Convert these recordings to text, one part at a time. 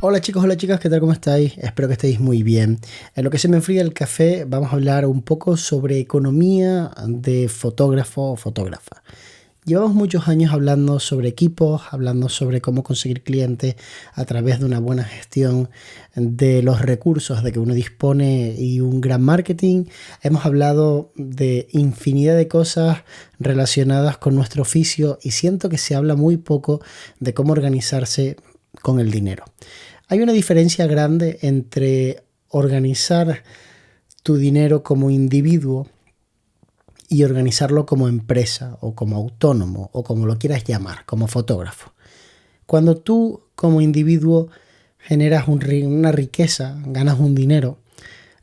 Hola chicos, hola chicas, ¿qué tal? ¿Cómo estáis? Espero que estéis muy bien. En lo que se me enfría el café, vamos a hablar un poco sobre economía de fotógrafo o fotógrafa. Llevamos muchos años hablando sobre equipos, hablando sobre cómo conseguir clientes a través de una buena gestión de los recursos de que uno dispone y un gran marketing. Hemos hablado de infinidad de cosas relacionadas con nuestro oficio y siento que se habla muy poco de cómo organizarse con el dinero. Hay una diferencia grande entre organizar tu dinero como individuo y organizarlo como empresa o como autónomo o como lo quieras llamar, como fotógrafo. Cuando tú como individuo generas una riqueza, ganas un dinero,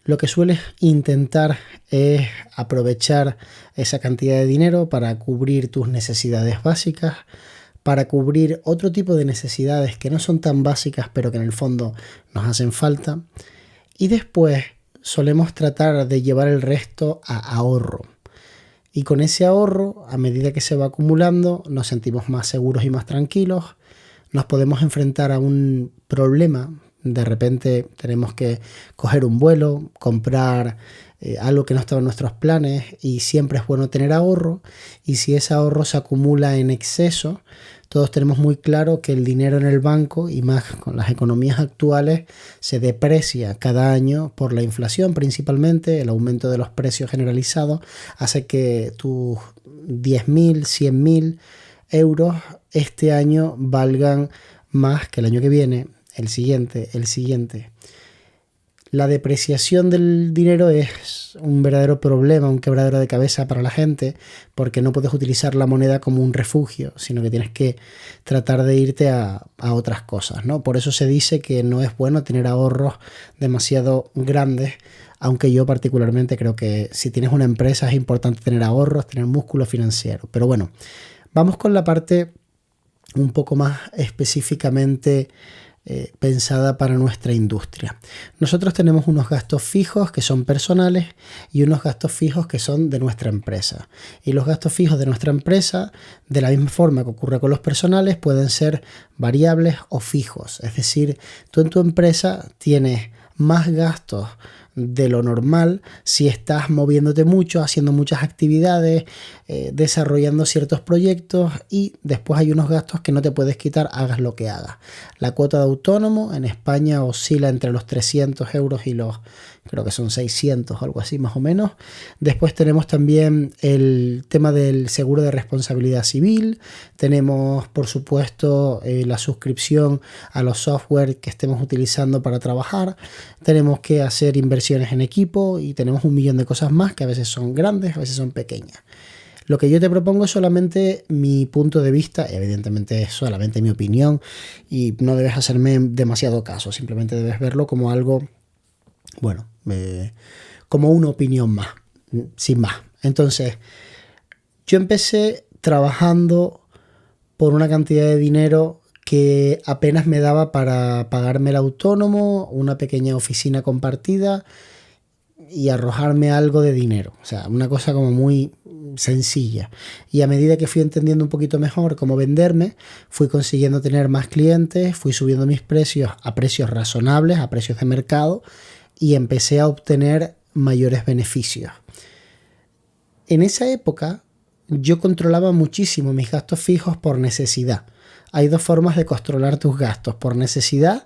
lo que sueles intentar es aprovechar esa cantidad de dinero para cubrir tus necesidades básicas, para cubrir otro tipo de necesidades que no son tan básicas pero que en el fondo nos hacen falta, y después solemos tratar de llevar el resto a ahorro. Y con ese ahorro, a medida que se va acumulando, nos sentimos más seguros y más tranquilos, nos podemos enfrentar a un problema. De repente tenemos que coger un vuelo, comprar algo que no estaba en nuestros planes, y siempre es bueno tener ahorro. Y si ese ahorro se acumula en exceso, todos tenemos muy claro que el dinero en el banco, y más con las economías actuales, se deprecia cada año por la inflación principalmente. El aumento de los precios generalizados hace que tus 10.000, 100.000 euros este año valgan más que el año que viene, el siguiente, el siguiente. La depreciación del dinero es un verdadero problema, un quebradero de cabeza para la gente, porque no puedes utilizar la moneda como un refugio, sino que tienes que tratar de irte a otras cosas, ¿no? Por eso se dice que no es bueno tener ahorros demasiado grandes, aunque yo particularmente creo que si tienes una empresa es importante tener ahorros, tener músculo financiero. Pero bueno, vamos con la parte un poco más específicamente pensada para nuestra industria. Nosotros tenemos unos gastos fijos que son personales y unos gastos fijos que son de nuestra empresa. Y los gastos fijos de nuestra empresa, de la misma forma que ocurre con los personales, pueden ser variables o fijos. Es decir, tú en tu empresa tienes más gastos de lo normal si estás moviéndote mucho, haciendo muchas actividades, desarrollando ciertos proyectos, y después hay unos gastos que no te puedes quitar, hagas lo que hagas. La cuota de autónomo en España oscila entre los 300 euros y los, creo que son 600, algo así más o menos. Después tenemos también el tema del seguro de responsabilidad civil. Tenemos, por supuesto, la suscripción a los software que estemos utilizando para trabajar. Tenemos que hacer inversiones en equipo y tenemos un millón de cosas más que a veces son grandes, a veces son pequeñas. Lo que yo te propongo es solamente mi punto de vista, evidentemente es solamente mi opinión y no debes hacerme demasiado caso, simplemente debes verlo como algo, bueno, como una opinión más, sin más. Entonces, yo empecé trabajando por una cantidad de dinero que apenas me daba para pagarme el autónomo, una pequeña oficina compartida y arrojarme algo de dinero. O sea, una cosa como muy sencilla. Y a medida que fui entendiendo un poquito mejor cómo venderme, fui consiguiendo tener más clientes, fui subiendo mis precios a precios razonables, a precios de mercado, y empecé a obtener mayores beneficios. En esa época yo controlaba muchísimo mis gastos fijos por necesidad. Hay dos formas de controlar tus gastos, por necesidad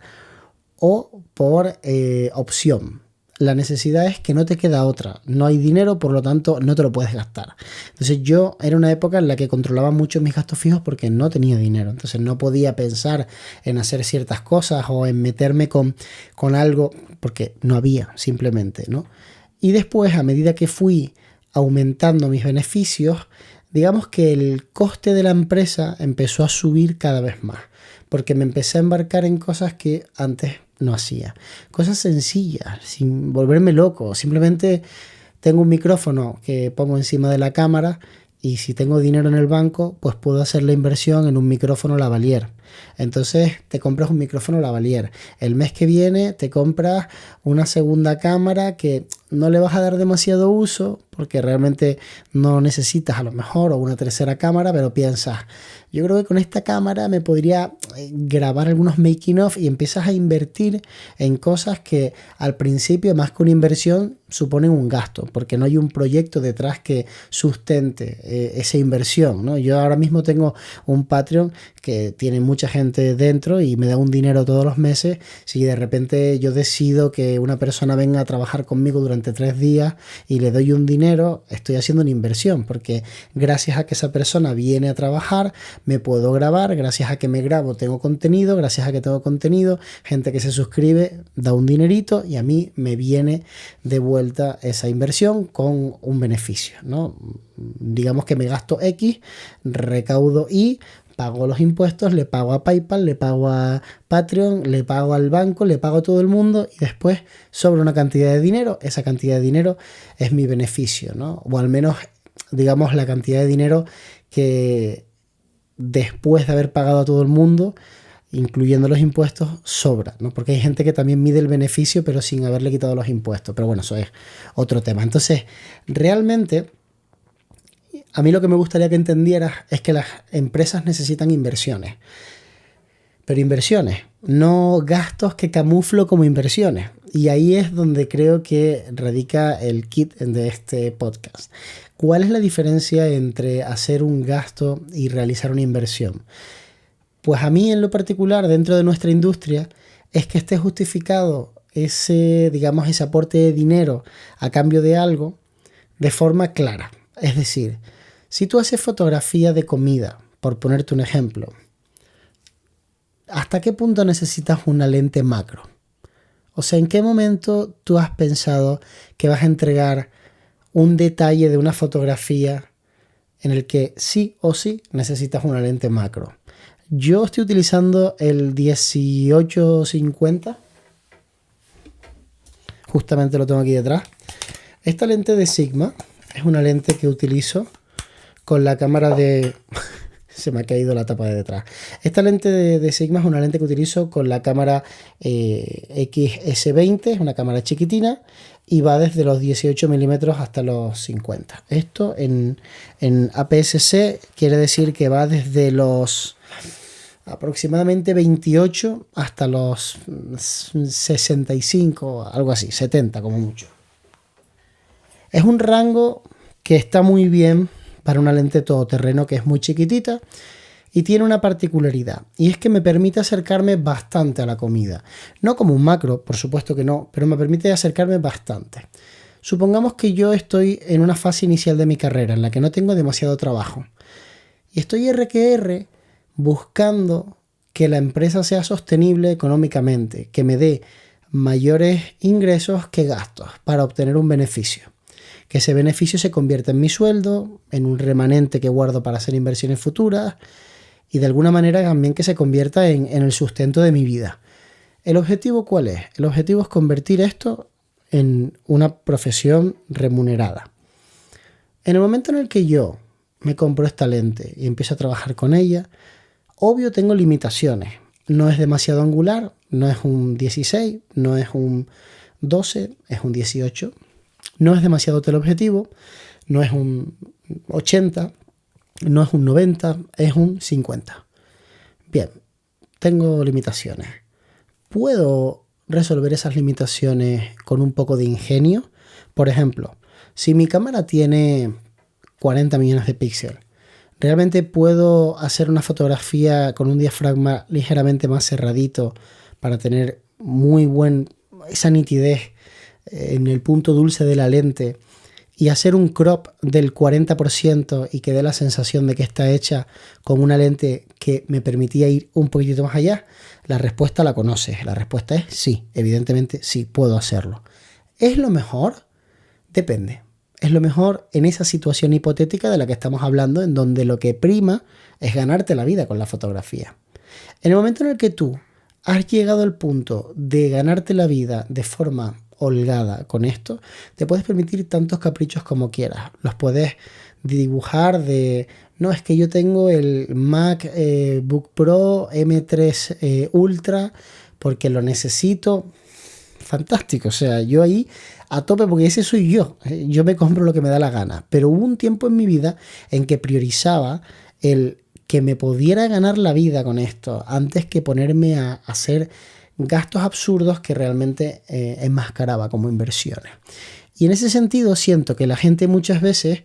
o por opción. La necesidad es que no te queda otra, no hay dinero, por lo tanto no te lo puedes gastar. Entonces yo era una época en la que controlaba mucho mis gastos fijos porque no tenía dinero, entonces no podía pensar en hacer ciertas cosas o en meterme con algo porque no había, simplemente, ¿no? Y después, a medida que fui aumentando mis beneficios, digamos que el coste de la empresa empezó a subir cada vez más, porque me empecé a embarcar en cosas que antes no hacía. Cosas sencillas, sin volverme loco. Simplemente tengo un micrófono que pongo encima de la cámara y si tengo dinero en el banco, pues puedo hacer la inversión en un micrófono lavalier. Entonces te compras un micrófono lavalier. El mes que viene te compras una segunda cámara que no le vas a dar demasiado uso porque realmente no necesitas a lo mejor, o una tercera cámara, pero piensas, yo creo que con esta cámara me podría grabar algunos making of, y empiezas a invertir en cosas que al principio, más que una inversión, suponen un gasto, porque no hay un proyecto detrás que sustente esa inversión, ¿no? Yo ahora mismo tengo un Patreon que tiene mucha gente dentro y me da un dinero todos los meses. Si de repente yo decido que una persona venga a trabajar conmigo durante 3 días y le doy un dinero, estoy haciendo una inversión, porque gracias a que esa persona viene a trabajar, me puedo grabar, gracias a que me grabo tengo contenido, gracias a que tengo contenido, gente que se suscribe da un dinerito y a mí me viene de vuelta esa inversión con un beneficio, ¿no? Digamos que me gasto X, recaudo Y, pago los impuestos, le pago a PayPal, le pago a Patreon, le pago al banco, le pago a todo el mundo, y después sobra una cantidad de dinero. Esa cantidad de dinero es mi beneficio, ¿no? O al menos, digamos, la cantidad de dinero que después de haber pagado a todo el mundo, incluyendo los impuestos, sobra, ¿no? Porque hay gente que también mide el beneficio pero sin haberle quitado los impuestos. Pero bueno, eso es otro tema. Entonces, realmente, a mí lo que me gustaría que entendieras es que las empresas necesitan inversiones. Pero inversiones, no gastos que camuflo como inversiones. Y ahí es donde creo que radica el kit de este podcast. ¿Cuál es la diferencia entre hacer un gasto y realizar una inversión? Pues a mí en lo particular, dentro de nuestra industria, es que esté justificado ese, digamos, ese aporte de dinero a cambio de algo de forma clara. Es decir, si tú haces fotografía de comida, por ponerte un ejemplo, ¿hasta qué punto necesitas una lente macro? O sea, ¿en qué momento tú has pensado que vas a entregar un detalle de una fotografía en el que sí o sí necesitas una lente macro? Yo estoy utilizando el 1850. Justamente lo tengo aquí detrás. Esta lente de Sigma es una lente que utilizo con la cámara de... Se me ha caído la tapa de detrás. Esta lente de Sigma es una lente que utilizo con la cámara XS20, es una cámara chiquitina, y va desde los 18 milímetros hasta los 50. Esto en APS-C quiere decir que va desde los aproximadamente 28 hasta los 65, algo así, 70 como mucho. Es un rango que está muy bien para una lente todoterreno que es muy chiquitita y tiene una particularidad, y es que me permite acercarme bastante a la comida. No como un macro, por supuesto que no, pero me permite acercarme bastante. Supongamos que yo estoy en una fase inicial de mi carrera en la que no tengo demasiado trabajo y estoy R que R buscando que la empresa sea sostenible económicamente, que me dé mayores ingresos que gastos para obtener un beneficio. Que ese beneficio se convierta en mi sueldo, en un remanente que guardo para hacer inversiones futuras y de alguna manera también que se convierta en el sustento de mi vida. ¿El objetivo cuál es? El objetivo es convertir esto en una profesión remunerada. En el momento en el que yo me compro esta lente y empiezo a trabajar con ella, obvio tengo limitaciones. No es demasiado angular, no es un 16, no es un 12, es un 18. No es demasiado teleobjetivo, no es un 80, no es un 90, es un 50. Bien, tengo limitaciones. ¿Puedo resolver esas limitaciones con un poco de ingenio? Por ejemplo, si mi cámara tiene 40 millones de píxeles, ¿realmente puedo hacer una fotografía con un diafragma ligeramente más cerradito para tener esa nitidez en el punto dulce de la lente y hacer un crop del 40% y que dé la sensación de que está hecha con una lente que me permitía ir un poquitito más allá? La respuesta la conoces. La respuesta es sí, evidentemente sí, puedo hacerlo. ¿Es lo mejor? Depende. Es lo mejor en esa situación hipotética de la que estamos hablando, en donde lo que prima es ganarte la vida con la fotografía. En el momento en el que tú has llegado al punto de ganarte la vida de forma holgada con esto, te puedes permitir tantos caprichos como quieras. Los puedes dibujar de no, es que yo tengo el MacBook Pro M3 Ultra porque lo necesito. Fantástico, o sea, yo ahí a tope porque ese soy yo. Yo me compro lo que me da la gana. Pero hubo un tiempo en mi vida en que priorizaba el que me pudiera ganar la vida con esto antes que ponerme a hacer gastos absurdos que realmente enmascaraba como inversiones. Y en ese sentido siento que la gente muchas veces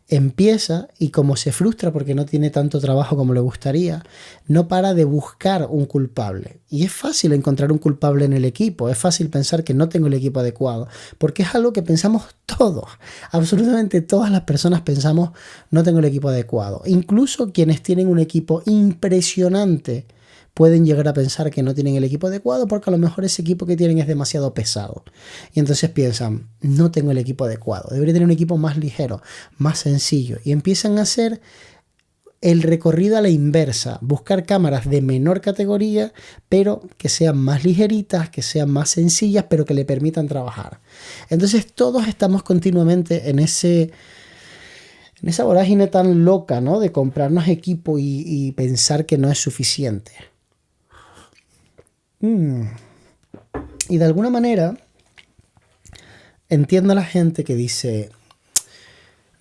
empieza y como se frustra porque no tiene tanto trabajo como le gustaría, no para de buscar un culpable. Y es fácil encontrar un culpable en el equipo, es fácil pensar que no tengo el equipo adecuado, porque es algo que pensamos todos, absolutamente todas las personas pensamos no tengo el equipo adecuado. Incluso quienes tienen un equipo impresionante pueden llegar a pensar que no tienen el equipo adecuado porque a lo mejor ese equipo que tienen es demasiado pesado. Y entonces piensan, no tengo el equipo adecuado, debería tener un equipo más ligero, más sencillo. Y empiezan a hacer el recorrido a la inversa, buscar cámaras de menor categoría, pero que sean más ligeritas, que sean más sencillas, pero que le permitan trabajar. Entonces todos estamos continuamente en esa vorágine tan loca, ¿no? De comprarnos equipo y pensar que no es suficiente. Y de alguna manera entiendo a la gente que dice,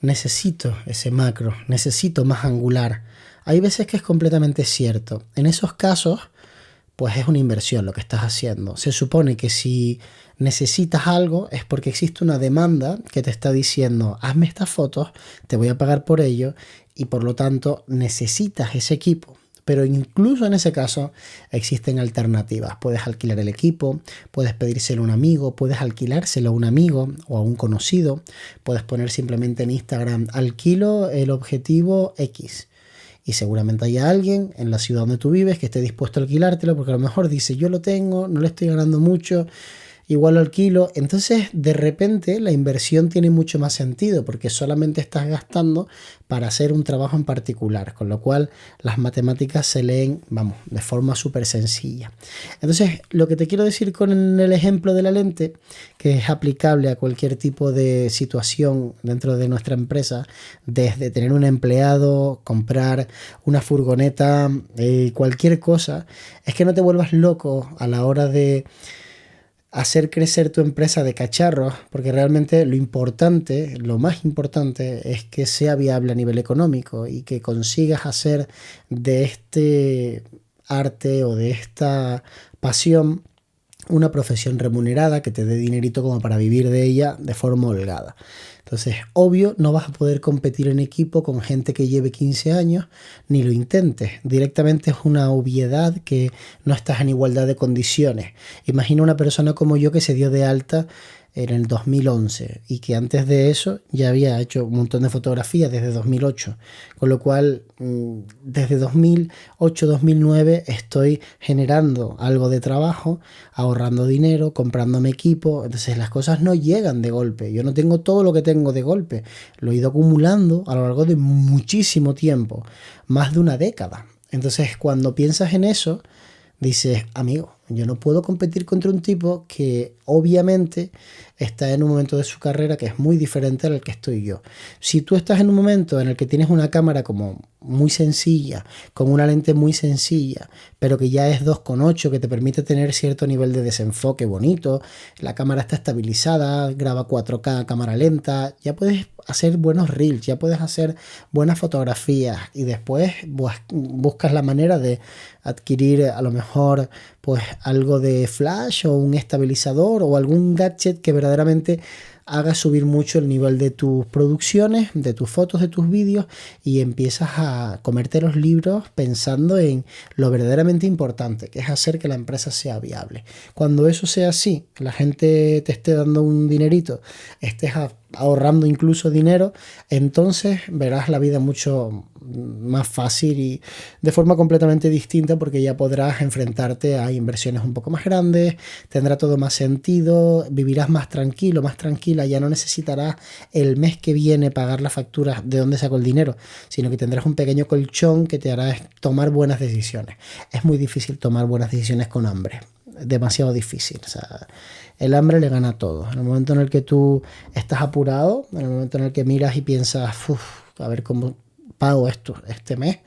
necesito ese macro, necesito más angular. Hay veces que es completamente cierto. En esos casos, pues es una inversión lo que estás haciendo. Se supone que si necesitas algo es porque existe una demanda que te está diciendo, hazme estas fotos, te voy a pagar por ello y por lo tanto necesitas ese equipo. Pero incluso en ese caso existen alternativas. Puedes alquilar el equipo, puedes pedírselo a un amigo, puedes alquilárselo a un amigo o a un conocido. Puedes poner simplemente en Instagram, alquilo el objetivo X. Y seguramente haya alguien en la ciudad donde tú vives que esté dispuesto a alquilártelo porque a lo mejor dice, yo lo tengo, no le estoy ganando mucho, igual lo alquilo. Entonces de repente la inversión tiene mucho más sentido porque solamente estás gastando para hacer un trabajo en particular, con lo cual las matemáticas se leen, vamos, de forma súper sencilla. Entonces lo que te quiero decir con el ejemplo de la lente, que es aplicable a cualquier tipo de situación dentro de nuestra empresa, desde tener un empleado, comprar una furgoneta, cualquier cosa, es que no te vuelvas loco a la hora de hacer crecer tu empresa de cacharros, porque realmente lo importante, lo más importante es que sea viable a nivel económico y que consigas hacer de este arte o de esta pasión una profesión remunerada que te dé dinerito como para vivir de ella de forma holgada. Entonces, obvio, no vas a poder competir en equipo con gente que lleve 15 años, ni lo intentes. Directamente es una obviedad que no estás en igualdad de condiciones. Imagina una persona como yo que se dio de alta en el 2011 y que antes de eso ya había hecho un montón de fotografías desde 2008, con lo cual desde 2008-2009 estoy generando algo de trabajo, ahorrando dinero, comprándome equipo. Entonces las cosas no llegan de golpe, yo no tengo todo lo que tengo de golpe, lo he ido acumulando a lo largo de muchísimo tiempo, más de una década. Entonces cuando piensas en eso dices, amigo, yo no puedo competir contra un tipo que obviamente está en un momento de su carrera que es muy diferente al que estoy yo. Si tú estás en un momento en el que tienes una cámara como muy sencilla, con una lente muy sencilla, pero que ya es 2,8, que te permite tener cierto nivel de desenfoque bonito, la cámara está estabilizada, graba 4K a cámara lenta, ya puedes hacer buenos reels, ya puedes hacer buenas fotografías y después buscas la manera de adquirir a lo mejor pues algo de flash o un estabilizador o algún gadget que verdaderamente haga subir mucho el nivel de tus producciones, de tus fotos, de tus vídeos y empiezas a comerte los libros pensando en lo verdaderamente importante, que es hacer que la empresa sea viable. Cuando eso sea así, que la gente te esté dando un dinerito, estés ahorrando incluso dinero, entonces verás la vida mucho más fácil y de forma completamente distinta porque ya podrás enfrentarte a inversiones un poco más grandes, tendrá todo más sentido, vivirás más tranquilo, más tranquila, ya no necesitarás el mes que viene pagar las facturas de dónde saco el dinero, sino que tendrás un pequeño colchón que te hará tomar buenas decisiones. Es muy difícil tomar buenas decisiones con hambre, demasiado difícil, o sea, el hambre le gana a todo. En el momento en el que tú estás apurado, en el momento en el que miras y piensas, a ver cómo pago este mes,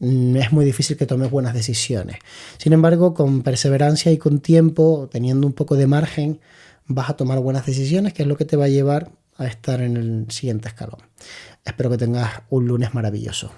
es muy difícil que tomes buenas decisiones. Sin embargo, con perseverancia y con tiempo, teniendo un poco de margen, vas a tomar buenas decisiones, que es lo que te va a llevar a estar en el siguiente escalón. Espero que tengas un lunes maravilloso.